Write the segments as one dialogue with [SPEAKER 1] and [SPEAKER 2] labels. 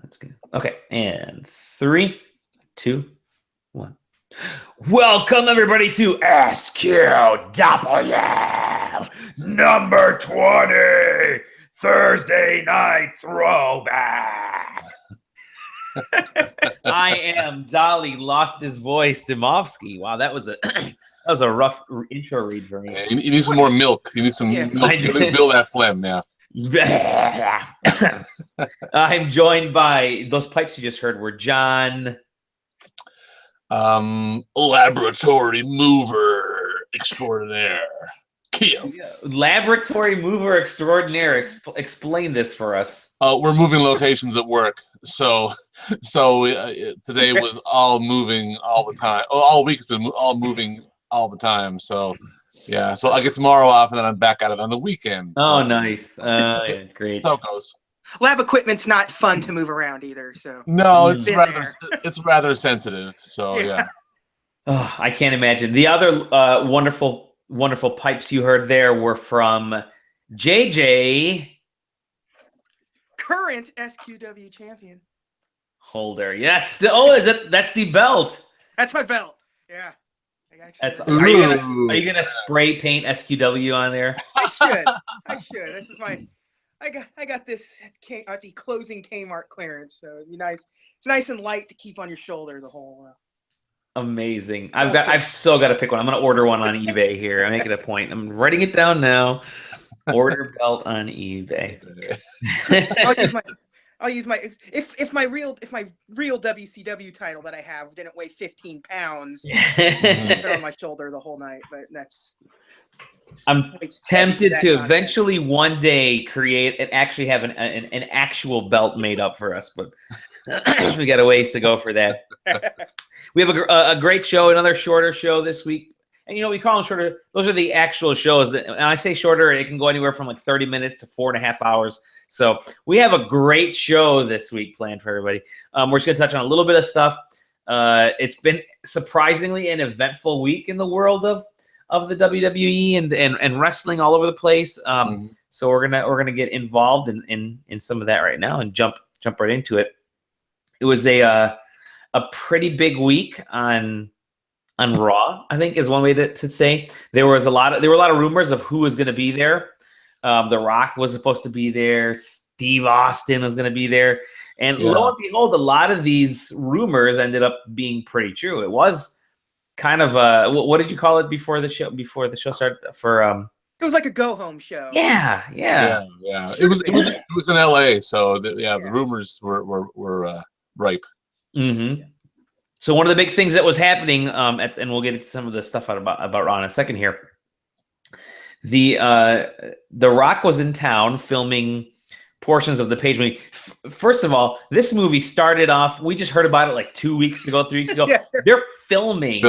[SPEAKER 1] That's good. Okay, and 3, 2, 1. Welcome everybody to SQW number 20 Thursday night throwback. I am Dolly lost his voice Dimovsky. Wow, that was a rough intro read for me.
[SPEAKER 2] You need some more milk. You need some milk to build that phlegm now.
[SPEAKER 1] I'm joined by those pipes you just heard were John.
[SPEAKER 2] Laboratory mover extraordinaire. Keo.
[SPEAKER 1] Laboratory mover extraordinaire. Explain this for us.
[SPEAKER 2] We're moving locations at work, so today was all moving all the time. All week's been all moving all the time. So yeah, so I get tomorrow off, and then I'm back at it on the weekend.
[SPEAKER 1] Oh,
[SPEAKER 2] so,
[SPEAKER 1] nice. Great.
[SPEAKER 2] So it goes.
[SPEAKER 3] Lab equipment's not fun to move around either. So
[SPEAKER 2] no, it's rather sensitive. So yeah.
[SPEAKER 1] Oh, I can't imagine. The other wonderful pipes you heard there were from JJ,
[SPEAKER 3] current SQW champion
[SPEAKER 1] holder. Yes. That's the belt.
[SPEAKER 3] That's my belt. Yeah.
[SPEAKER 1] Are you gonna spray paint SQW on there?
[SPEAKER 3] I should. This is my. I got this at the closing Kmart clearance, so it'd be nice. It's nice and light to keep on your shoulder the whole.
[SPEAKER 1] Amazing. I've still got to pick one. I'm gonna order one on eBay here. I'm making a point. I'm writing it down now. Order belt on eBay.
[SPEAKER 3] I'll use my if my real WCW title that I have didn't weigh 15 pounds, put it on my shoulder the whole night. But
[SPEAKER 1] I'm tempted to eventually one day create and actually have an actual belt made up for us, but we got a ways to go for that. We have a great show, another shorter show this week. And, we call them shorter. Those are the actual shows. And I say shorter, it can go anywhere from like 30 minutes to 4.5 hours. So we have a great show this week planned for everybody. We're just going to touch on a little bit of stuff. It's been surprisingly an eventful week in the world of the WWE and wrestling all over the place. So we're gonna get involved in some of that right now and jump right into it. It was a pretty big week on Raw, I think is one way to say. There were a lot of rumors of who was going to be there. The Rock was supposed to be there. Steve Austin was going to be there. And lo and behold, a lot of these rumors ended up being pretty true. It was kind of what did you call it before the show started?
[SPEAKER 3] It was like a go home show.
[SPEAKER 1] Yeah.
[SPEAKER 2] It was in LA, so the rumors were ripe.
[SPEAKER 1] Mm-hmm. Yeah. So one of the big things that was happening, and we'll get into some of the stuff about Raw in a second here. The Rock was in town filming portions of the Page movie. First of all, this movie started off. We just heard about it like 2 weeks ago, 3 weeks ago. They're filming.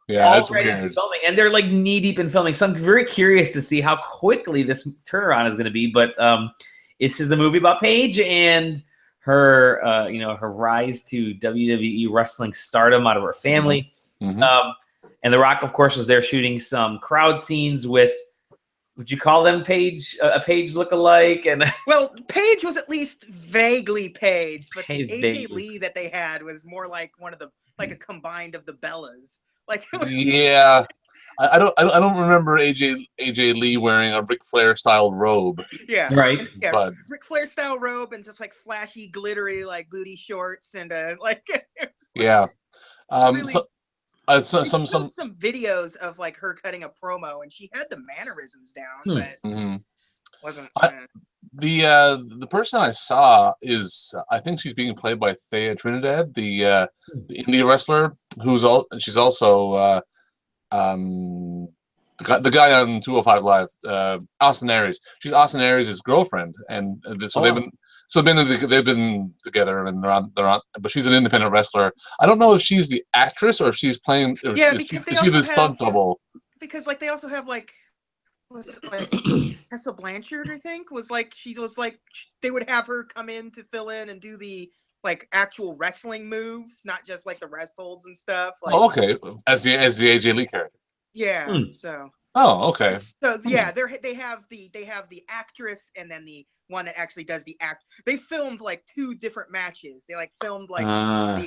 [SPEAKER 2] Yeah, it's weird.
[SPEAKER 1] Filming, and they're like knee deep in filming. So I'm very curious to see how quickly this turnaround is going to be. But this is the movie about Paige and her, her rise to WWE wrestling stardom out of her family. Mm-hmm. And The Rock, of course, was there shooting some crowd scenes with. Would you call them a Paige lookalike? And
[SPEAKER 3] well, Paige was at least vaguely Paige, but the AJ Lee that they had was more like a combined of the Bellas. Like
[SPEAKER 2] I don't remember AJ Lee wearing a Ric Flair style robe.
[SPEAKER 3] Yeah,
[SPEAKER 1] right.
[SPEAKER 3] But Ric Flair style robe and just like flashy, glittery like booty shorts and
[SPEAKER 2] yeah.
[SPEAKER 3] Really,
[SPEAKER 2] some
[SPEAKER 3] videos of like her cutting a promo, and she had the mannerisms down, but wasn't.
[SPEAKER 2] The person I saw is I think she's being played by Thea Trinidad, the indie wrestler she's also the guy on 205 Live, Austin Aries. She's Austin Aries' girlfriend, and so they've been together, and they're on. But she's an independent wrestler. I don't know if she's the actress or if she's playing. Or is she the stunt double?
[SPEAKER 3] Because like they also have like. Was it like Tessa Blanchard? I think was like they would have her come in to fill in and do the like actual wrestling moves, not just like the rest holds and stuff. Like,
[SPEAKER 2] okay, as the AJ Lee character.
[SPEAKER 3] Yeah. So
[SPEAKER 2] Oh, okay.
[SPEAKER 3] So yeah, they have the actress and then the one that actually does the act. They filmed like 2 different matches. They like filmed like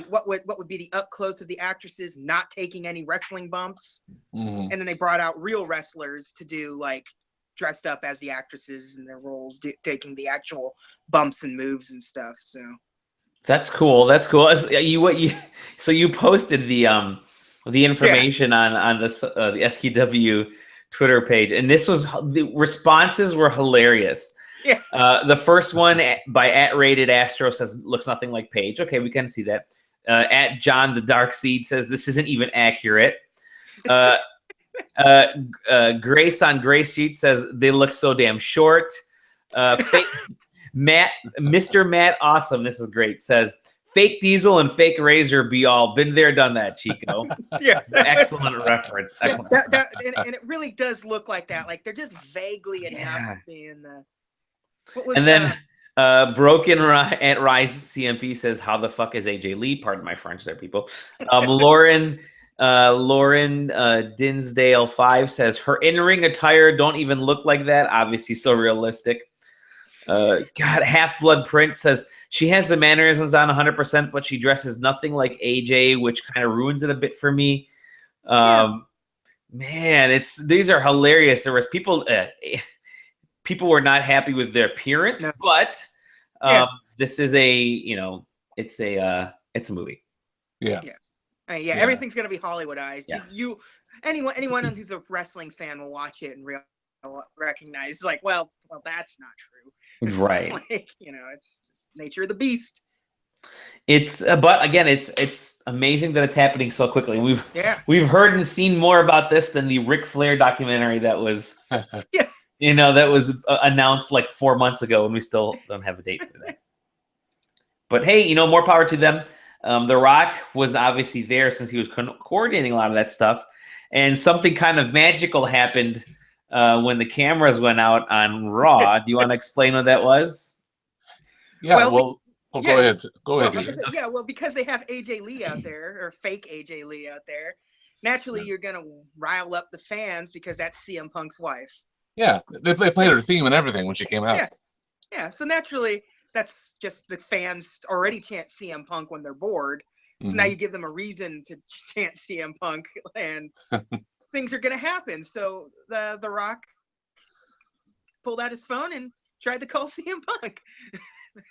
[SPEAKER 3] what would be the up close of the actresses not taking any wrestling bumps, and then they brought out real wrestlers to do like dressed up as the actresses in their roles, taking the actual bumps and moves and stuff. So
[SPEAKER 1] that's cool. That's cool. So you posted the information on the SQW Twitter page, and the responses were hilarious.
[SPEAKER 3] Yeah.
[SPEAKER 1] The first one by @RatedAstro says looks nothing like Paige. Okay, we can see that. @John the Dark Seed says this isn't even accurate. Grace on Grace Sheet says they look so damn short. Mr. Matt Awesome, this is great, says fake Diesel and fake Razor be all. Been there, done that, Chico.
[SPEAKER 3] Yeah.
[SPEAKER 1] Excellent reference.
[SPEAKER 3] And it really does look like that. Like they're just vaguely enough being what was
[SPEAKER 1] and then Broken at Rise CMP says, how the fuck is AJ Lee? Pardon my French there, people. Lauren Dinsdale 5 says her in-ring attire don't even look like that. Obviously so realistic. God, Half-Blood Print says she has the mannerisms on 100%, but she dresses nothing like AJ, which kind of ruins it a bit for me. Man, these are hilarious. There was people were not happy with their appearance, but this is it's a movie.
[SPEAKER 2] Yeah.
[SPEAKER 3] Everything's gonna be Hollywoodized. Yeah. Anyone who's a wrestling fan will watch it and recognize like, well, that's not true.
[SPEAKER 1] Right.
[SPEAKER 3] Like, it's just nature of the beast.
[SPEAKER 1] It's but again, it's amazing that it's happening so quickly. We've heard and seen more about this than the Ric Flair documentary that was that was announced like 4 months ago, and we still don't have a date for that. But hey, more power to them. The Rock was obviously there since he was coordinating a lot of that stuff, and something kind of magical happened when the cameras went out on Raw. Do you want to explain what that was?
[SPEAKER 2] Yeah, go ahead. Go ahead.
[SPEAKER 3] Because they have AJ Lee out there, or fake AJ Lee out there, naturally you're going to rile up the fans because that's CM Punk's wife.
[SPEAKER 2] Yeah, they played her theme and everything when she came out.
[SPEAKER 3] Yeah. So naturally, that's just the fans already chant CM Punk when they're bored. So now you give them a reason to chant CM Punk, and things are going to happen. So the Rock pulled out his phone and tried to call CM Punk.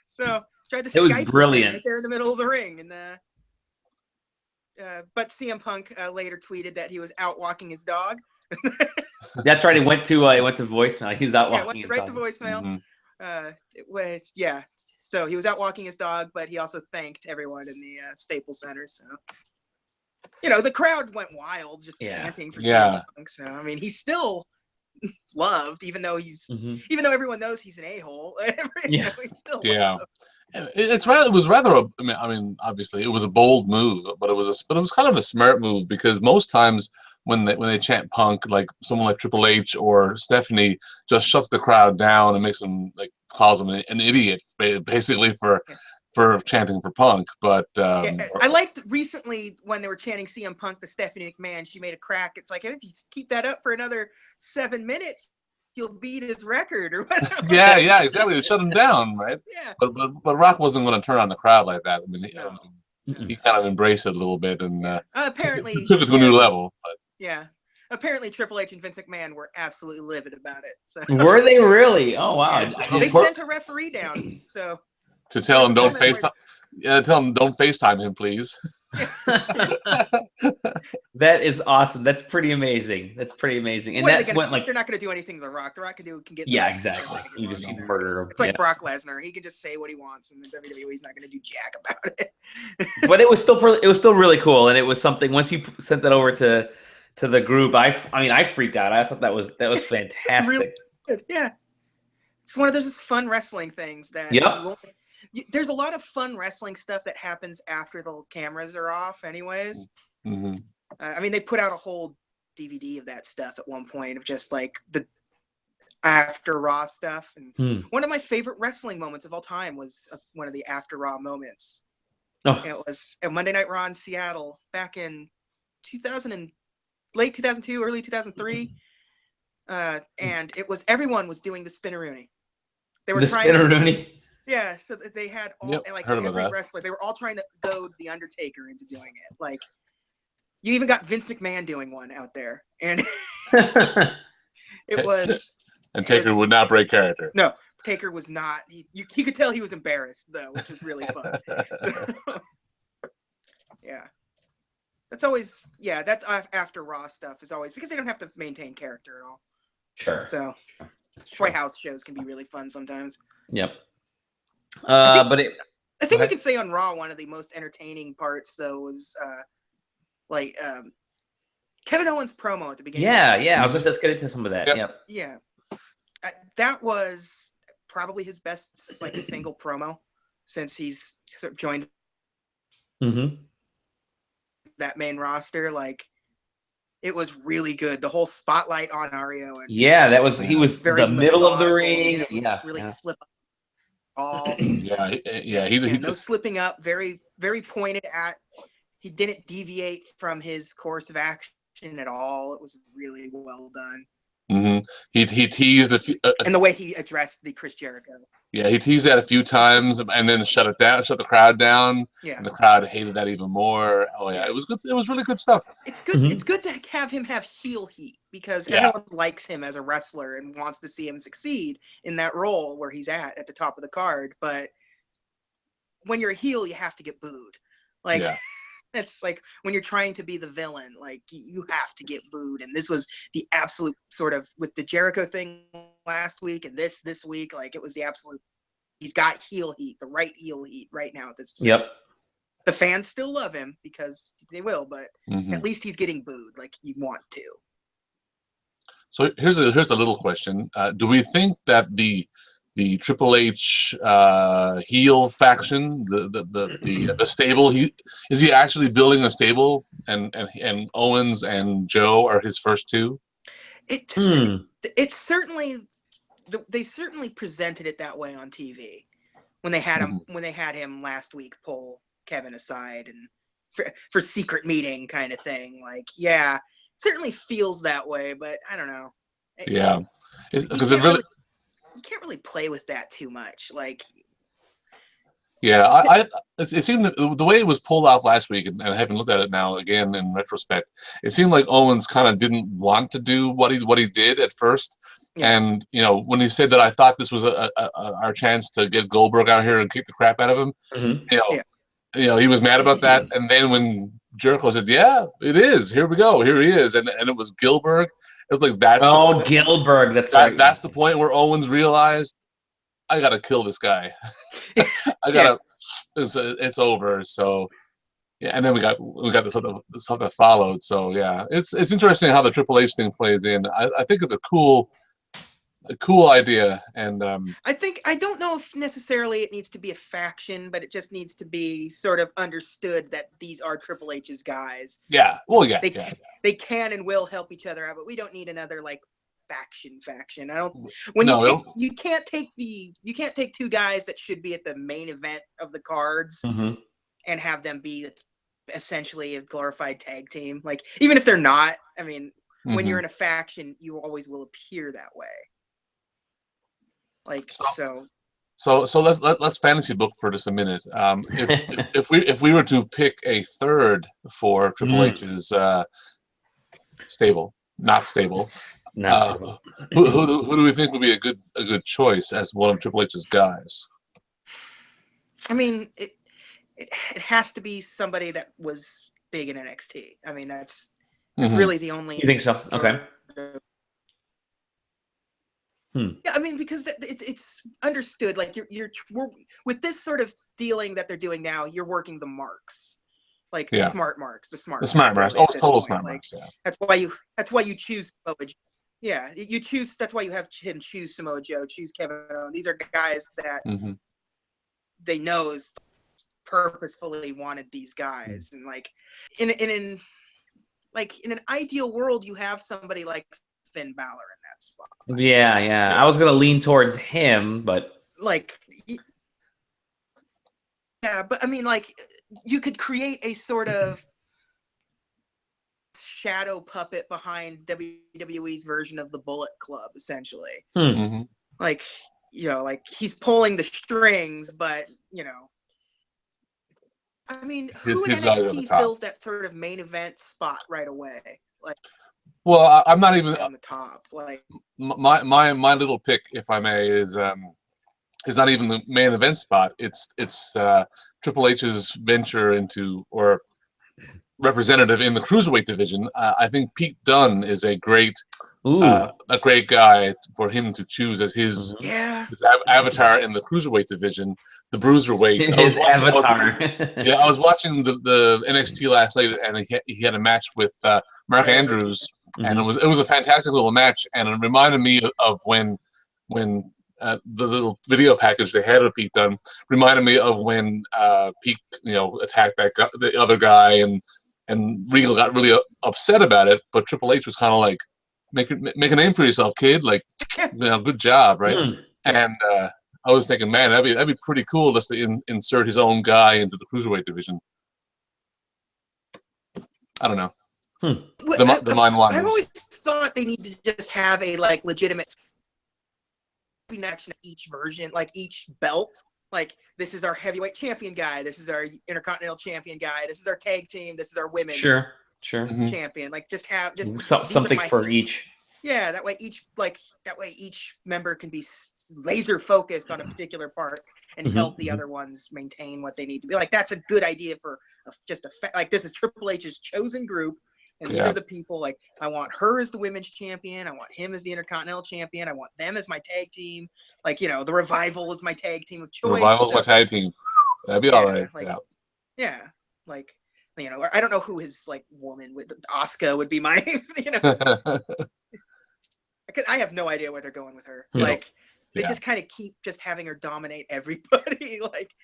[SPEAKER 3] So tried to Skype
[SPEAKER 1] brilliant
[SPEAKER 3] right there in the middle of the ring, and but CM Punk later tweeted that he was out walking his dog.
[SPEAKER 1] That's right. He went to voicemail. He was out walking his dog.
[SPEAKER 3] Right to voicemail. So he was out walking his dog, but he also thanked everyone in the Staples Center. So the crowd went wild, just chanting for CM Punk. So I mean, he's still loved, even though even though everyone knows he's an a-hole. He's still loved.
[SPEAKER 2] It was rather. I mean, obviously, it was a bold move, but it was kind of a smart move, because most times when they chant Punk, like someone like Triple H or Stephanie just shuts the crowd down and makes them calls them an idiot basically for chanting for Punk. But
[SPEAKER 3] I liked recently when they were chanting CM Punk to Stephanie McMahon. She made a crack. It's like, if you keep that up for another 7 minutes, you'll beat his record or whatever.
[SPEAKER 2] Yeah, exactly. To shut him down, right?
[SPEAKER 3] Yeah.
[SPEAKER 2] But Rock wasn't going to turn on the crowd like that. I mean, he kind of embraced it a little bit and
[SPEAKER 3] apparently
[SPEAKER 2] took it to a new level. But.
[SPEAKER 3] Yeah. Apparently, Triple H and Vince McMahon were absolutely livid about it. So.
[SPEAKER 1] Were they really? Oh wow!
[SPEAKER 3] They sent a referee down. So.
[SPEAKER 2] To tell him don't FaceTime. Yeah, tell him don't FaceTime him, please.
[SPEAKER 1] That is awesome. That's pretty amazing. And that went like
[SPEAKER 3] they're not going to do anything to The Rock. The Rock can get.
[SPEAKER 1] Exactly. You just murder him.
[SPEAKER 3] It's like Brock Lesnar. He can just say what he wants, and the WWE is not going to do jack about it.
[SPEAKER 1] But it was still really cool, and it was something. Once you sent that over to the group, I freaked out. I thought that was fantastic.
[SPEAKER 3] Really good. Yeah, it's one of those just fun wrestling things that. There's a lot of fun wrestling stuff that happens after the cameras are off anyways.
[SPEAKER 2] Mm-hmm.
[SPEAKER 3] I mean, they put out a whole DVD of that stuff at one point, of just like the after Raw stuff. And one of my favorite wrestling moments of all time was one of the after Raw moments. It was a Monday Night Raw in Seattle back in late 2002, early 2003. and everyone was doing the spinneroonie. They were
[SPEAKER 1] The
[SPEAKER 3] trying
[SPEAKER 1] spinneroonie.
[SPEAKER 3] Yeah, so they had all like
[SPEAKER 2] heard about
[SPEAKER 3] every
[SPEAKER 2] that.
[SPEAKER 3] wrestler. They were all trying to goad the Undertaker into doing it. Like, you even got Vince McMahon doing one out there, and it was.
[SPEAKER 2] And Taker would not break character.
[SPEAKER 3] No, Taker was not. He could tell he was embarrassed though, which was really fun. So, yeah, that's always that's after Raw stuff is always because they don't have to maintain character at all.
[SPEAKER 1] Sure.
[SPEAKER 3] So that's why house shows can be really fun sometimes.
[SPEAKER 1] Yep.
[SPEAKER 3] I think we
[SPEAKER 1] ahead.
[SPEAKER 3] could say on Raw one of the most entertaining parts though was Kevin Owens' promo at the beginning.
[SPEAKER 1] Yeah. I was just getting to some of that. Yep.
[SPEAKER 3] Yeah. That was probably his best like single promo since he's joined that main roster. Like, it was really good. The whole spotlight on Ario. And
[SPEAKER 1] that was he was
[SPEAKER 3] very
[SPEAKER 1] the middle of the
[SPEAKER 3] methodical.
[SPEAKER 1] ring.
[SPEAKER 3] Didn't really slip up all.
[SPEAKER 2] He
[SPEAKER 3] no slipping up. Very, very pointed at. He didn't deviate from his course of action at all. It was really well done.
[SPEAKER 2] He teased
[SPEAKER 3] and the way he addressed the Chris Jericho.
[SPEAKER 2] Yeah, he teased that a few times and then shut the crowd down.
[SPEAKER 3] Yeah,
[SPEAKER 2] and the crowd hated that even more. Oh yeah, it was good. It was really good stuff.
[SPEAKER 3] It's good. It's good to have him have heel heat because everyone likes him as a wrestler and wants to see him succeed in that role where he's at the top of the card. But when you're a heel, you have to get booed. Like. Yeah. It's like when you're trying to be the villain, like you have to get booed. And this was the absolute sort of with the Jericho thing last week and this week, like it was the absolute. He's got heel heat, the right heel heat right now at this point.
[SPEAKER 1] Yep.
[SPEAKER 3] The fans still love him because they will, but at least he's getting booed like you want to.
[SPEAKER 2] So here's a little question: do we think that the Triple H heel faction, the stable, is he actually building a stable, and Owens and Joe are his first two?
[SPEAKER 3] It's certainly they certainly presented it that way on TV when they had him last week pull Kevin aside and for secret meeting kind of thing. Like, yeah, certainly feels that way, but I don't know.
[SPEAKER 2] Yeah, because it really.
[SPEAKER 3] You can't really play with that too much. Like,
[SPEAKER 2] yeah, it seemed the way it was pulled off last week, and I haven't looked at it now again in retrospect. It seemed like Owens kind of didn't want to do what he did at first, and when he said that, I thought this was our chance to get Goldberg out here and kick the crap out of him. He was mad about that, and then when Jericho said, "Yeah, it is. Here we go. Here he is," and it was Gilbert. It was like that's
[SPEAKER 1] Gilbert. Right.
[SPEAKER 2] That's the point where Owens realized, I gotta kill this guy. I gotta. It's over. So yeah, and then we got the stuff that followed. So yeah, it's interesting how the Triple H thing plays in. I think it's a cool idea, and
[SPEAKER 3] I don't know if necessarily it needs to be a faction, but it just needs to be sort of understood that these are Triple H's guys.
[SPEAKER 2] Yeah, well, yeah,
[SPEAKER 3] they can and will help each other out, but we don't need another like faction. I don't. You can't take two guys that should be at the main event of the cards and have them be essentially a glorified tag team. Like, even if they're not, I mean, when you're in a faction, you always will appear that way. Like, so
[SPEAKER 2] let's fantasy book for just a minute. If we were to pick a third for Triple H's stable, not stable, who do we think would be a good choice as one of Triple H's guys?
[SPEAKER 3] I mean, it has to be somebody that was big in NXT. I mean, that's really the only.
[SPEAKER 1] You think so? Okay.
[SPEAKER 3] Yeah, I mean, because it's understood. Like we're with this sort of dealing that they're doing now, you're working the marks, like the smart marks, the smart marks.
[SPEAKER 2] Oh, total smart marks. Yeah.
[SPEAKER 3] That's why you choose Samoa Joe. Yeah, you choose. That's why you have him choose Samoa Joe, choose Kevin Owens. These are guys that they know purposefully wanted these guys, and like in an ideal world, you have somebody like Finn Balor in that spot.
[SPEAKER 1] Yeah. I was gonna lean towards him, but
[SPEAKER 3] like, yeah, but I mean, like, you could create a sort of shadow puppet behind WWE's version of the Bullet Club, essentially.
[SPEAKER 2] Mm-hmm.
[SPEAKER 3] Like, like he's pulling the strings, but I mean, who in
[SPEAKER 2] His value on the
[SPEAKER 3] NXT
[SPEAKER 2] top.
[SPEAKER 3] fills that sort of main event spot right away? Like,
[SPEAKER 2] well, I'm not even
[SPEAKER 3] on the top. Like,
[SPEAKER 2] my little pick, if I may, is not even the main event spot. It's Triple H's venture into, or representative in the cruiserweight division. I think Pete Dunne is a great guy for him to choose as his avatar in the cruiserweight division, the bruiserweight.
[SPEAKER 1] His avatar.
[SPEAKER 2] I was watching the NXT last night, and he had a match with Mark Andrews, and it was a fantastic little match, and it reminded me of when the little video package they had of Pete Dunne reminded me of when Pete attacked the other guy, and Regal got really upset about it, but Triple H was kind of like, make a name for yourself, kid. Like, good job, right? And I was thinking, man, that'd be pretty cool just to insert his own guy into the cruiserweight division. I don't know. The mind wanders.
[SPEAKER 3] I've always thought they need to just have a legitimate connection to each version, like each belt. Like, this is our heavyweight champion guy. This is our intercontinental champion guy. This is our tag team. This is our women's champion. Like, just have
[SPEAKER 1] something for each.
[SPEAKER 3] Yeah, that way each member can be laser focused on a particular part and help the other ones maintain what they need to be. Like, that's a good idea for this is Triple H's chosen group. And these are the people, like, I want her as the women's champion. I want him as the intercontinental champion. I want them as my tag team. Like, the Revival is my tag team of choice.
[SPEAKER 2] The Revival's my tag team. That'd be all right.
[SPEAKER 3] Yeah. Like, I don't know who his, woman with Asuka would be my, Because I have no idea where they're going with her. Like, they just kind of keep just having her dominate everybody. Like,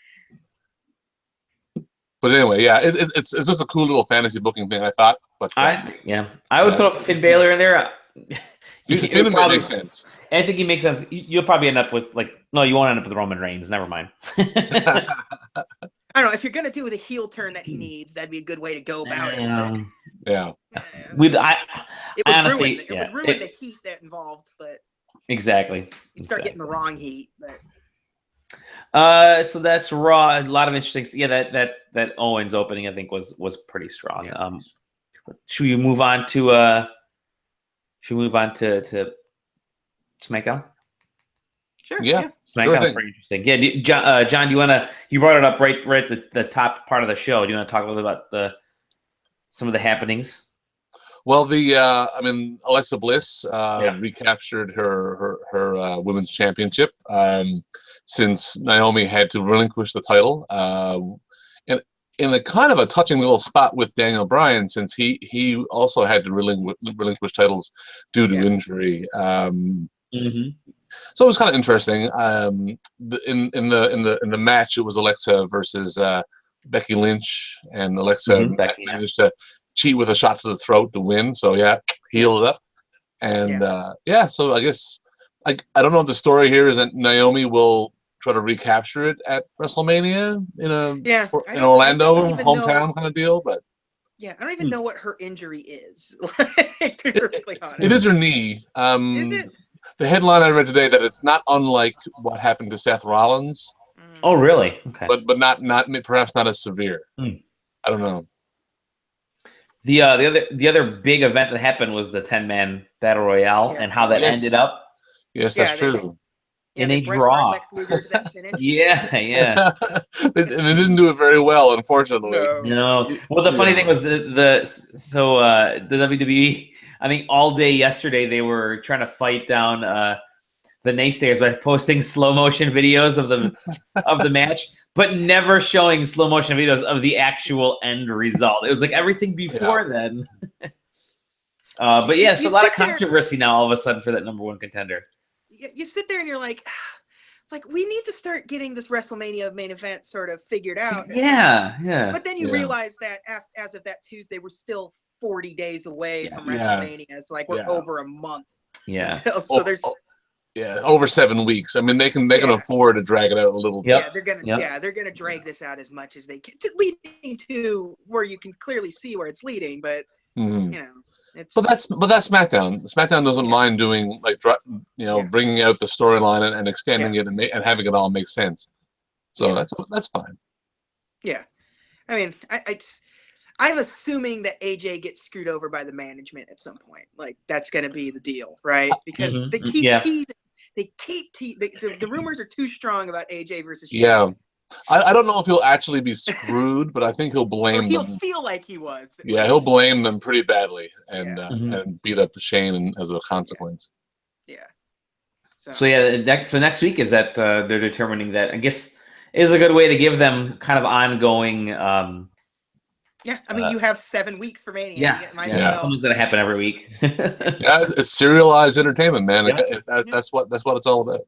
[SPEAKER 2] but anyway, it's just a cool little fantasy booking thing, I thought. But
[SPEAKER 1] I would throw Finn Balor in there.
[SPEAKER 2] Finn makes sense.
[SPEAKER 1] I think he makes sense. You'll probably end up with no, you won't end up with Roman Reigns. Never mind.
[SPEAKER 3] I don't know, if you're gonna do the heel turn that he needs, that'd be a good way to go about it. But, it would ruin the heat that involved, but
[SPEAKER 1] exactly.
[SPEAKER 3] You'd start getting the wrong heat, but.
[SPEAKER 1] So that's Raw. A lot of interesting. Yeah, that Owens opening I think was pretty strong. Yeah. Should we move on to SmackDown?
[SPEAKER 3] Sure. Yeah.
[SPEAKER 1] SmackDown's pretty interesting. Yeah, John, do you want to? You brought it up right at the top part of the show. Do you want to talk a little bit about some of the happenings?
[SPEAKER 2] Well, Alexa Bliss recaptured her women's championship. Since Naomi had to relinquish the title, and in a kind of a touching little spot with Daniel Bryan, since he also had to relinquish titles due to injury. So it was kind of interesting. In the match, it was Alexa versus Becky Lynch, and Alexa managed to cheat with a shot to the throat to win. So healed it up, and so I guess. I don't know if the story here is that Naomi will try to recapture it at WrestleMania in Orlando, hometown kind of deal, but
[SPEAKER 3] I don't even know what her injury is. To be perfectly honest,
[SPEAKER 2] it is her knee.
[SPEAKER 3] Is it?
[SPEAKER 2] The headline I read today that it's not unlike what happened to Seth Rollins.
[SPEAKER 1] Oh, really? Okay,
[SPEAKER 2] but not perhaps not as severe. I don't know.
[SPEAKER 1] The other big event that happened was the 10-man Battle Royale and how that ended up.
[SPEAKER 2] Yes, that's true.
[SPEAKER 1] In a draw. Yeah.
[SPEAKER 2] They didn't do it very well, unfortunately.
[SPEAKER 1] No. Well, the funny thing was the WWE, I think all day yesterday they were trying to fight down the naysayers by posting slow motion videos of the match, but never showing slow motion videos of the actual end result. It was like everything before then. So a lot of controversy now all of a sudden for that number one contender.
[SPEAKER 3] You sit there and you're like, we need to start getting this WrestleMania main event sort of figured out.
[SPEAKER 1] Yeah.
[SPEAKER 3] But then you realize that as of that Tuesday, we're still 40 days away from WrestleMania. So we're over a month.
[SPEAKER 1] Yeah.
[SPEAKER 3] So there's.
[SPEAKER 2] Over 7 weeks. I mean, they can afford to drag it out a little bit.
[SPEAKER 3] They're gonna drag this out as much as they can, leading to where you can clearly see where it's leading. But
[SPEAKER 2] Mhm.
[SPEAKER 3] You know, it's
[SPEAKER 2] But that's SmackDown. SmackDown doesn't mind doing like bringing out the storyline and extending it and having it all make sense. So that's fine.
[SPEAKER 3] Yeah, I mean, I'm assuming that AJ gets screwed over by the management at some point. Like that's going to be the deal, right? Because they keep teasing. The rumors are too strong about AJ versus Shane.
[SPEAKER 2] Yeah. I don't know if he'll actually be screwed, but I think he'll blame
[SPEAKER 3] he'll
[SPEAKER 2] them.
[SPEAKER 3] feel like he was.
[SPEAKER 2] Yeah, he'll blame them pretty badly and
[SPEAKER 3] Yeah.
[SPEAKER 2] and beat up Shane as a consequence.
[SPEAKER 3] Yeah.
[SPEAKER 1] So next week is that they're determining that, I guess, is a good way to give them kind of ongoing.
[SPEAKER 3] Yeah, I mean, you have 7 weeks for Mania.
[SPEAKER 1] Yeah. Something's gonna happen every week.
[SPEAKER 2] Yeah, it's serialized entertainment, man. That's what it's all about.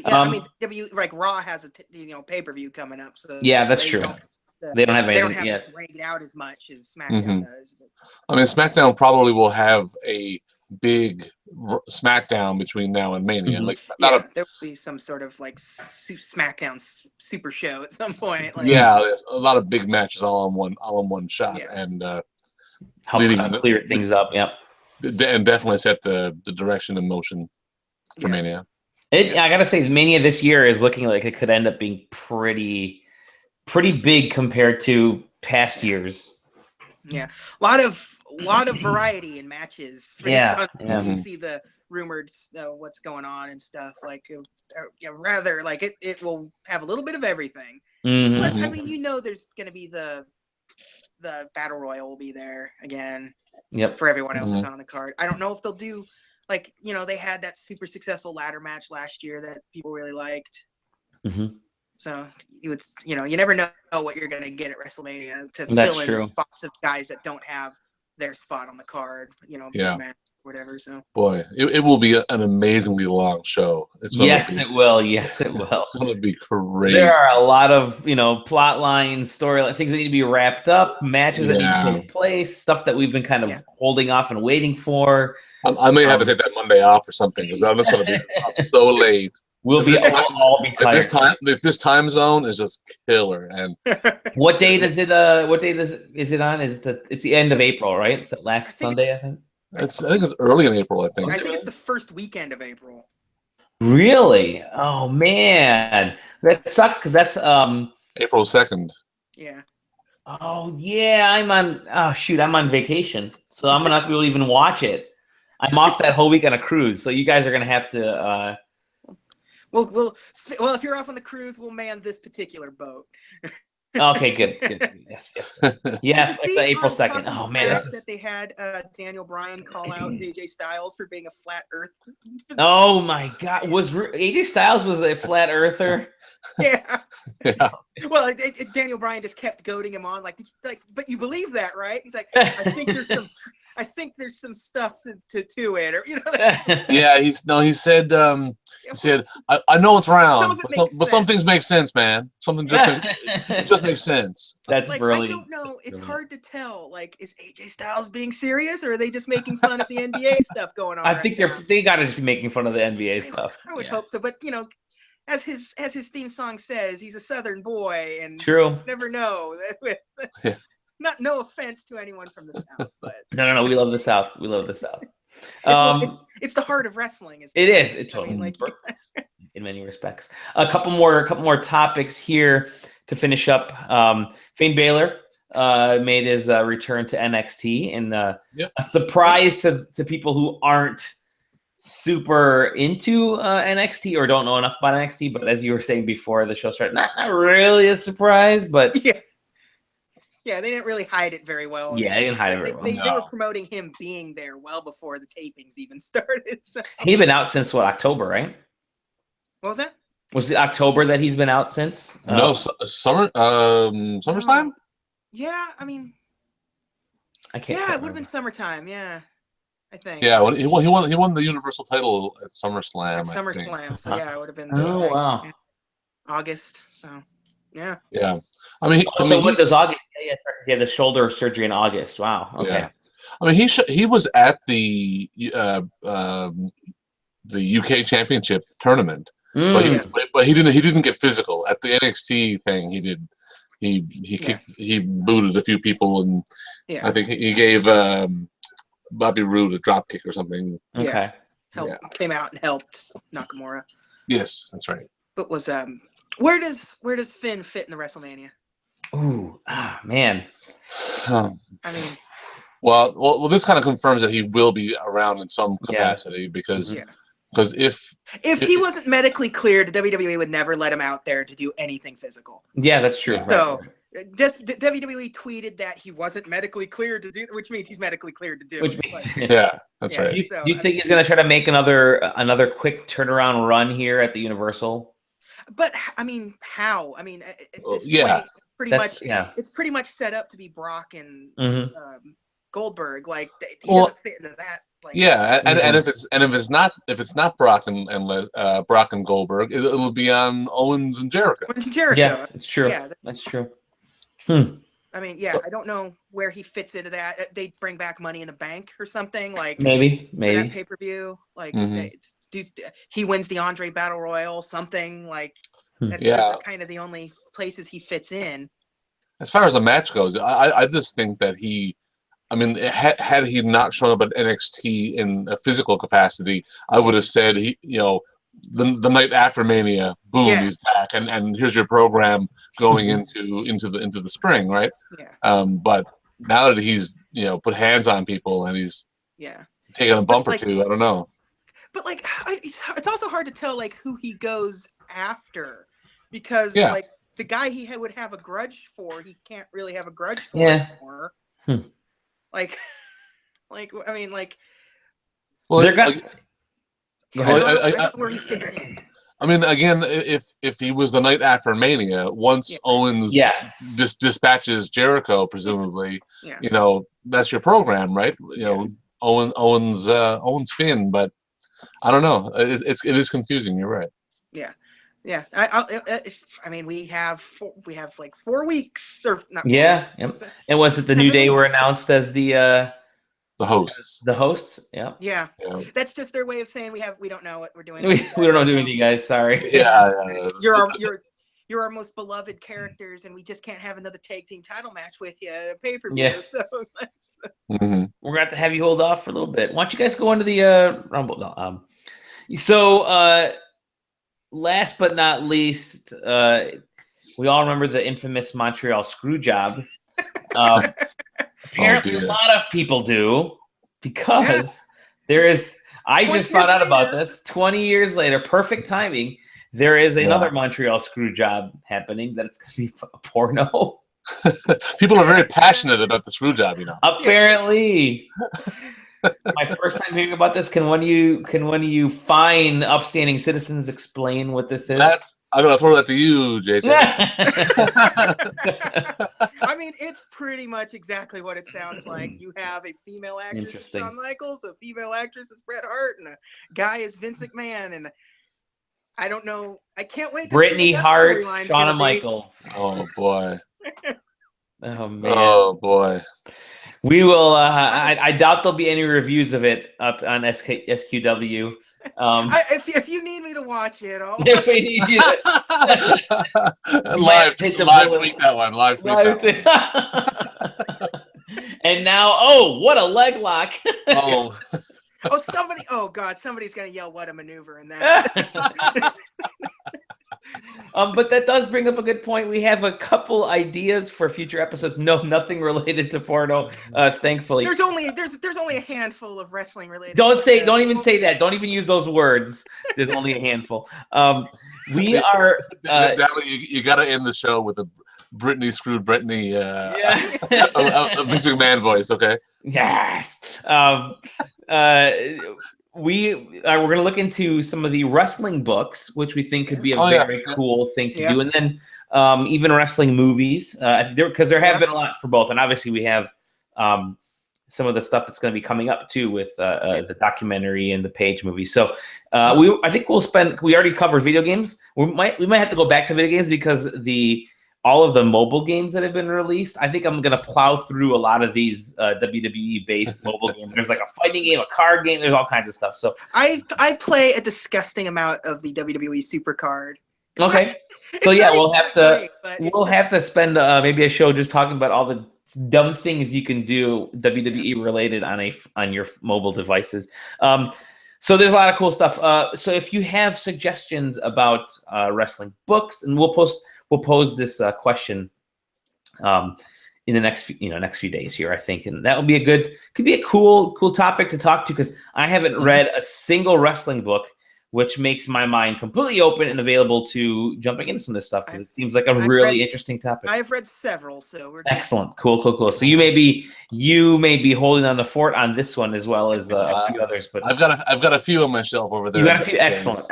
[SPEAKER 3] I mean, like Raw has a pay-per-view coming up, so
[SPEAKER 1] yeah, that's true. They don't have anything.
[SPEAKER 3] They don't have to drag it out as much as SmackDown does. But.
[SPEAKER 2] I mean, SmackDown probably will have a big SmackDown between now and Mania. Like,
[SPEAKER 3] there will be some sort of like SmackDown super show at some point. Like,
[SPEAKER 2] there's a lot of big matches all in one shot, and
[SPEAKER 1] help clear things up. Yep,
[SPEAKER 2] and definitely set the direction and motion for Mania.
[SPEAKER 1] I gotta say, Mania this year is looking like it could end up being pretty big compared to past years.
[SPEAKER 3] Yeah, a lot of variety in matches. You see the rumored what's going on and stuff. Like, rather like it will have a little bit of everything. Plus, I mean, there's gonna be the Battle Royal will be there again.
[SPEAKER 1] Yep.
[SPEAKER 3] For everyone else that's on the card. I don't know if they'll do. Like, they had that super successful ladder match last year that people really liked. So you never know what you're going to get at WrestleMania to fill in the spots of guys that don't have their spot on the card, big match, whatever. So
[SPEAKER 2] boy, it will be an amazingly long show.
[SPEAKER 1] It will. Yes, it will.
[SPEAKER 2] It's going to be crazy.
[SPEAKER 1] There are a lot of plot lines, story things that need to be wrapped up, matches that need to take place, stuff that we've been kind of holding off and waiting for.
[SPEAKER 2] I may have to take that Monday off or something because I'm just going to be up so late.
[SPEAKER 1] We'll all be tired.
[SPEAKER 2] This time zone is just killer. And
[SPEAKER 1] what date is it? What date is it on? It's the end of April, right? It's that last Sunday, I think.
[SPEAKER 2] I think it's early in April. I think
[SPEAKER 3] it's the first weekend of April.
[SPEAKER 1] Really? Oh man, that sucks because that's
[SPEAKER 2] April 2nd.
[SPEAKER 3] Yeah.
[SPEAKER 1] Oh yeah, I'm on vacation, so I'm not going to even watch it. I'm off that whole week on a cruise, so you guys are gonna have to.
[SPEAKER 3] Well, if you're off on the cruise, we'll man this particular boat.
[SPEAKER 1] Okay, good. Yes, it's April 2nd. Oh man,
[SPEAKER 3] that they had Daniel Bryan call out AJ Styles for being a flat Earth.
[SPEAKER 1] Oh my God, was AJ Styles was a flat earther?
[SPEAKER 3] Yeah. Well, Daniel Bryan just kept goading him on, like, but you believe that, right? He's like, I think there's some stuff to it, or
[SPEAKER 2] Yeah, he said I know it's round, but some things make sense, man. Something just makes sense.
[SPEAKER 1] That's brilliant.
[SPEAKER 3] I don't know. It's hard to tell. Like, is AJ Styles being serious, or are they just making fun of the NBA stuff going on?
[SPEAKER 1] I think they got to just be making fun of the NBA stuff.
[SPEAKER 3] I would hope so, but as his theme song says, he's a Southern boy, and
[SPEAKER 1] true.
[SPEAKER 3] You never know. No offense to anyone from the South, but
[SPEAKER 1] no, we love the South. We love the South.
[SPEAKER 3] It's the heart of wrestling.
[SPEAKER 1] It is. It totally in many respects. A couple more topics here to finish up. Finn Balor made his return to NXT, and a surprise to people who aren't super into NXT or don't know enough about NXT. But as you were saying before the show started, not really a surprise, but
[SPEAKER 3] yeah, they didn't really hide it very well.
[SPEAKER 1] Yeah, they didn't hide it very well.
[SPEAKER 3] They were promoting him being there well before the tapings even started. So.
[SPEAKER 1] He's been out since October, right?
[SPEAKER 3] What was that?
[SPEAKER 1] Was it October that he's been out since?
[SPEAKER 2] No, summertime.
[SPEAKER 3] Yeah, I mean,
[SPEAKER 1] I can't.
[SPEAKER 3] Yeah, it would have been summertime. Yeah, I think.
[SPEAKER 2] Yeah, he won the Universal title at SummerSlam.
[SPEAKER 3] SummerSlam. So yeah, it would have been.
[SPEAKER 1] Wow.
[SPEAKER 3] August. So yeah.
[SPEAKER 2] Yeah. I mean,
[SPEAKER 1] what does August? Yeah, the shoulder surgery in August. Wow. Okay.
[SPEAKER 2] Yeah. I mean, he was at the UK Championship tournament, but he didn't get physical at the NXT thing. He did he booted a few people, and
[SPEAKER 3] Yeah.
[SPEAKER 2] I think he gave Bobby Roode a drop kick or something.
[SPEAKER 1] Okay.
[SPEAKER 3] Came out and helped Nakamura.
[SPEAKER 2] Yes, that's right.
[SPEAKER 3] But was where does Finn fit in the WrestleMania?
[SPEAKER 1] Ooh, man.
[SPEAKER 3] I mean,
[SPEAKER 2] well, this kind of confirms that he will be around in some capacity because if
[SPEAKER 3] he wasn't medically cleared, the WWE would never let him out there to do anything physical.
[SPEAKER 1] Yeah, that's true.
[SPEAKER 3] So just the WWE tweeted that he wasn't medically cleared to do, which means he's medically cleared to do.
[SPEAKER 1] Which
[SPEAKER 3] it.
[SPEAKER 1] means,
[SPEAKER 2] that's right.
[SPEAKER 1] Do you think he's going to try to make another quick turnaround run here at the Universal?
[SPEAKER 3] But I mean, how? I mean, at this
[SPEAKER 2] yeah,
[SPEAKER 3] point, it's pretty much set up to be Brock and Goldberg. Like he doesn't fit into that. Like,
[SPEAKER 2] and if it's not Brock and Goldberg, it'll be on Owens and Jericho.
[SPEAKER 1] Yeah, it's true. Yeah, that's true.
[SPEAKER 3] I mean, I don't know where he fits into that. They bring back Money in the Bank or something like
[SPEAKER 1] maybe
[SPEAKER 3] that pay-per-view. Like he wins the Andre Battle Royal, something like that's kind of the only places he fits in.
[SPEAKER 2] As far as the match goes, I just think that had he not shown up at NXT in a physical capacity, I would have said the night after Mania, boom, he's back, and here's your program going into the spring, right?
[SPEAKER 3] Yeah.
[SPEAKER 2] But now that he's put hands on people and he's taking a bump or two, I don't know.
[SPEAKER 3] But like, it's also hard to tell like who he goes after because like the guy he would have a grudge for, he can't really have a grudge for anymore. Like I mean, like.
[SPEAKER 2] Well,
[SPEAKER 1] they're
[SPEAKER 3] I don't know where he fits in.
[SPEAKER 2] I mean, again, if he was the night after Mania, once Owens dispatches Jericho, presumably, that's your program, right? Owens Finn, but I don't know. It is confusing. You're right.
[SPEAKER 3] Yeah. I mean, we have like 4 weeks or not.
[SPEAKER 1] And was it the New Day were announced as the hosts? The hosts,
[SPEAKER 3] yeah. That's just their way of saying we don't know what we're doing.
[SPEAKER 1] We don't know what doing with you guys. Sorry.
[SPEAKER 3] You're our most beloved characters, and we just can't have another tag team title match with you at pay-per-view.
[SPEAKER 1] Yeah.
[SPEAKER 3] So
[SPEAKER 1] we're gonna have you hold off for a little bit. Why don't you guys go into the Rumble? No, so last but not least, we all remember the infamous Montreal Screw Job. Apparently, a lot of people do because there is. I just found out about this 20 years later. Perfect timing. There is another Montreal Screw Job happening that it's going to be a porno.
[SPEAKER 2] People are very passionate about the screw job,
[SPEAKER 1] Apparently. My first time hearing about this. Can one of you fine, upstanding citizens explain what this is?
[SPEAKER 2] I'm going to throw that to you, JJ.
[SPEAKER 3] I mean, it's pretty much exactly what it sounds like. You have a female actress, Shawn Michaels, a female actress is Bret Hart, and a guy is Vince McMahon. And I don't know. I can't wait to
[SPEAKER 1] Brittany
[SPEAKER 3] see what
[SPEAKER 1] Hart,
[SPEAKER 3] that
[SPEAKER 1] Shawn Michaels.
[SPEAKER 2] Oh, boy.
[SPEAKER 1] Oh, man.
[SPEAKER 2] Oh, boy.
[SPEAKER 1] We will. I doubt there'll be any reviews of it up on SQW.
[SPEAKER 3] If you need me to watch it,
[SPEAKER 1] if we need you
[SPEAKER 2] live tweet that one. Live tweet that one.
[SPEAKER 1] And now, what a leg lock!
[SPEAKER 3] Somebody's gonna yell, "What a maneuver!" in that.
[SPEAKER 1] But that does bring up a good point. We have a couple ideas for future episodes. No, nothing related to porno. Thankfully,
[SPEAKER 3] there's only a handful of wrestling related.
[SPEAKER 1] Don't even say that. Don't even use those words. There's only a handful. We are.
[SPEAKER 2] You got to end the show with a Brittany screwed Brittany. A Vince McMahon voice. Okay.
[SPEAKER 1] Yes. We're going to look into some of the wrestling books, which we think could be a very cool thing to do. And then even wrestling movies, because there have been a lot for both. And obviously we have some of the stuff that's going to be coming up too with the documentary and the Page movie. So I think we already covered video games. We might have to go back to video games because all of the mobile games that have been released, I think I'm going to plow through a lot of these WWE-based mobile games. There's like a fighting game, a card game. There's all kinds of stuff. So
[SPEAKER 3] I play a disgusting amount of the WWE Supercard
[SPEAKER 1] Okay. So yeah, we'll have to spend maybe a show just talking about all the dumb things you can do WWE related on your mobile devices. So there's a lot of cool stuff. So if you have suggestions about wrestling books, and we'll pose this question in the next few days here, I think, and that will be could be a cool topic to talk to, because I haven't read a single wrestling book, which makes my mind completely open and available to jumping into some of this stuff, because it seems like a really interesting topic.
[SPEAKER 3] I've read several, so we're
[SPEAKER 1] excellent. Cool. So you may be holding on the fort on this one as well as a few others. But
[SPEAKER 2] I've got a few on my shelf over there.
[SPEAKER 1] You got a few. Excellent.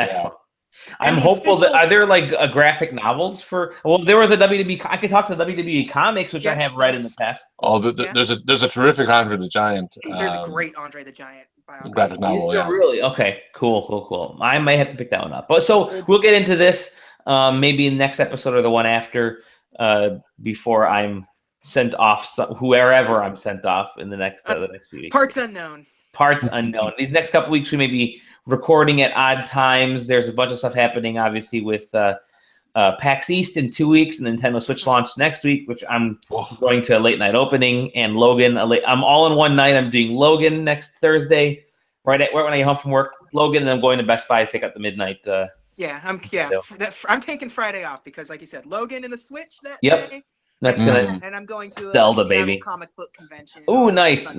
[SPEAKER 1] I'm hopeful that are there like graphic novels for? Well, there were the WWE. I could talk to the WWE comics, which I have read in the past.
[SPEAKER 2] Oh, there's a terrific Andre the Giant.
[SPEAKER 3] There's a great Andre the Giant
[SPEAKER 2] graphic novel. Yeah.
[SPEAKER 1] Really? Okay. Cool. I may have to pick that one up. But so we'll get into this maybe in the next episode or the one after, before I'm sent off wherever I'm sent off in the next few weeks.
[SPEAKER 3] Parts unknown.
[SPEAKER 1] These next couple weeks we may be recording at odd times. There's a bunch of stuff happening, obviously, with PAX East in 2 weeks and Nintendo Switch launch next week, which I'm going to a late night opening, and Logan. I'm all in one night. I'm doing Logan next Thursday, right when I get home from work. Logan, and then I'm going to Best Buy to pick up the midnight.
[SPEAKER 3] I'm taking Friday off because, like you said, Logan and the Switch that day.
[SPEAKER 1] That's gonna.
[SPEAKER 3] And I'm going to
[SPEAKER 1] Zelda baby
[SPEAKER 3] comic book convention.
[SPEAKER 1] Oh, nice.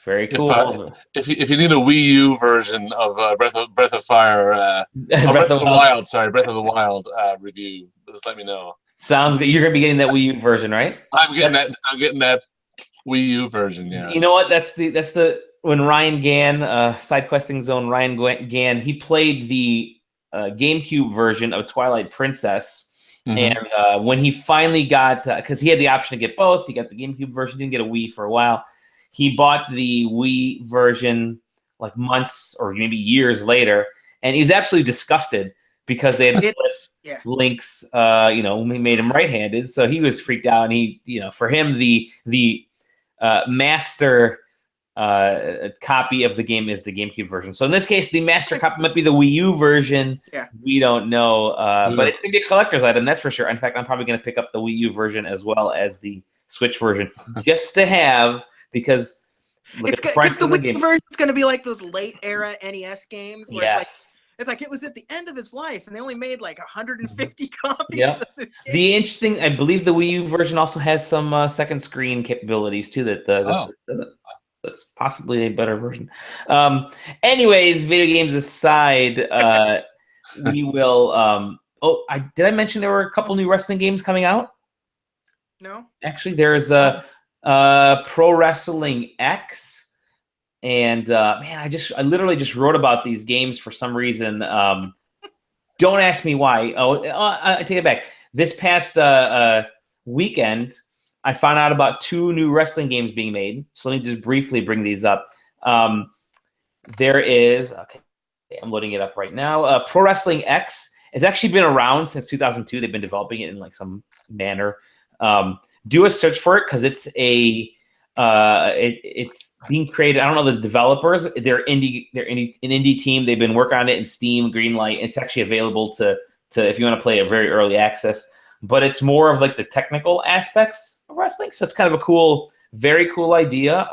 [SPEAKER 1] Very cool.
[SPEAKER 2] If you need a Wii U version of Breath of Fire, Breath of the Wild review, just let me know.
[SPEAKER 1] Sounds good. You're gonna be getting that Wii U version, right?
[SPEAKER 2] I'm getting that Wii U version. Yeah.
[SPEAKER 1] You know what? That's the when Ryan Gann, Side Questing Zone, Ryan Gann, he played the GameCube version of Twilight Princess. And when he finally got, because he had the option to get both, he got the GameCube version, didn't get a Wii for a while. He bought the Wii version like months or maybe years later, and he was absolutely disgusted because they had Link's, made him right-handed, so he was freaked out. And he, for him, the master copy of the game is the GameCube version. So in this case, the master copy might be the Wii U version. Yeah. We don't know, but it's gonna be a collector's item, that's for sure. In fact, I'm probably gonna pick up the Wii U version as well as the Switch version just to have, because
[SPEAKER 3] the Wii U version is gonna be like those late era NES games where it's like it was at the end of its life, and they only made like 150 copies of this game.
[SPEAKER 1] The interesting, I believe the Wii U version also has some second screen capabilities too that doesn't. That's possibly a better version. Anyways, video games aside, we will. Did I mention there were a couple new wrestling games coming out?
[SPEAKER 3] No.
[SPEAKER 1] Actually, there's Pro Wrestling X, and I literally just wrote about these games for some reason. Don't ask me why. I take it back. This past weekend, I found out about 2 new wrestling games being made. So let me just briefly bring these up. There is, I'm loading it up right now. Pro Wrestling X has actually been around since 2002. They've been developing it in like some manner. Do a search for it because it's it's being created. I don't know the developers. They're an indie team. They've been working on it in Steam, Greenlight. It's actually available to if you want to play a very early access. But it's more of like the technical aspects of wrestling. So it's kind of a very cool idea.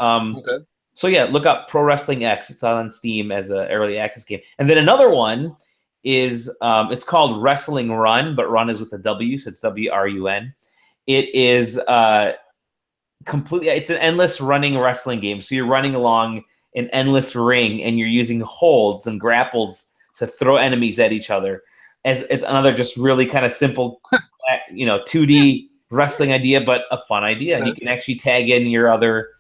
[SPEAKER 1] So yeah, look up Pro Wrestling X. It's on Steam as an early access game. And then another one is, it's called Wrestling Run, but Run is with a W, so it's WRUN. It is completely, it's an endless running wrestling game. So you're running along an endless ring and you're using holds and grapples to throw enemies at each other. As it's another just really kind of simple, 2D wrestling idea, but a fun idea. You can actually tag in your other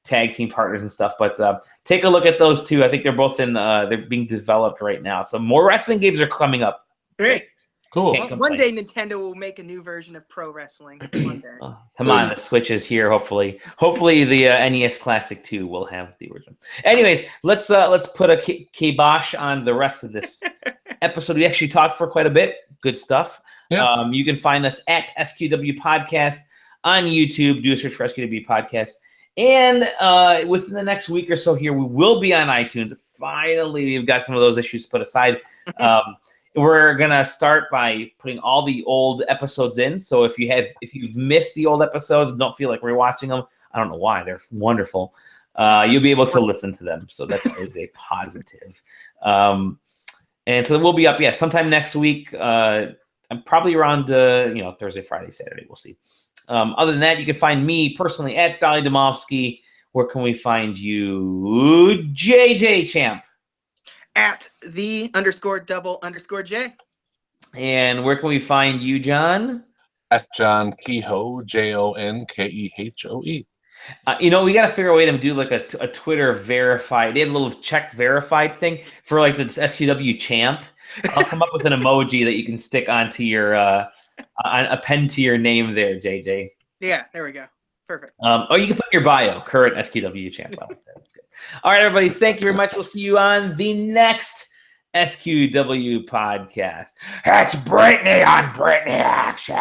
[SPEAKER 1] tag team partners and stuff. But take a look at those 2. I think they're both they're being developed right now. So more wrestling games are coming up.
[SPEAKER 3] Great.
[SPEAKER 2] Cool.
[SPEAKER 3] One day Nintendo will make a new version of Pro Wrestling. One day.
[SPEAKER 1] Come on, the Switch is here. Hopefully the NES Classic 2 will have the original. Anyways, let's put a kibosh on the rest of this episode. We actually talked for quite a bit. Good stuff. Yeah. You can find us at SQW Podcast on YouTube. Do a search for SQW Podcast. And within the next week or so here, we will be on iTunes. Finally, we've got some of those issues put aside. we're gonna start by putting all the old episodes in. So if you've missed the old episodes, don't feel like rewatching them. I don't know why, they're wonderful. You'll be able to listen to them. So that's always a positive. And so we'll be up, sometime next week. I'm probably around Thursday, Friday, Saturday. We'll see. Other than that, you can find me personally at Dolly Domovsky. Where can we find you, JJ Champ?
[SPEAKER 3] At _double_J.
[SPEAKER 1] And where can we find you, John?
[SPEAKER 2] At John Kehoe, JONKEHOE.
[SPEAKER 1] We got to figure a way to do like a Twitter verified. They had a little check verified thing for like the SQW Champ. I'll come up with an emoji that you can stick onto your on a pen to your name there, JJ.
[SPEAKER 3] Yeah, there we go. Perfect.
[SPEAKER 1] Or you can put in your bio, current SQW Champ. That's good. All right, everybody. Thank you very much. We'll see you on the next SQW podcast. That's Brittany on Brittany Action.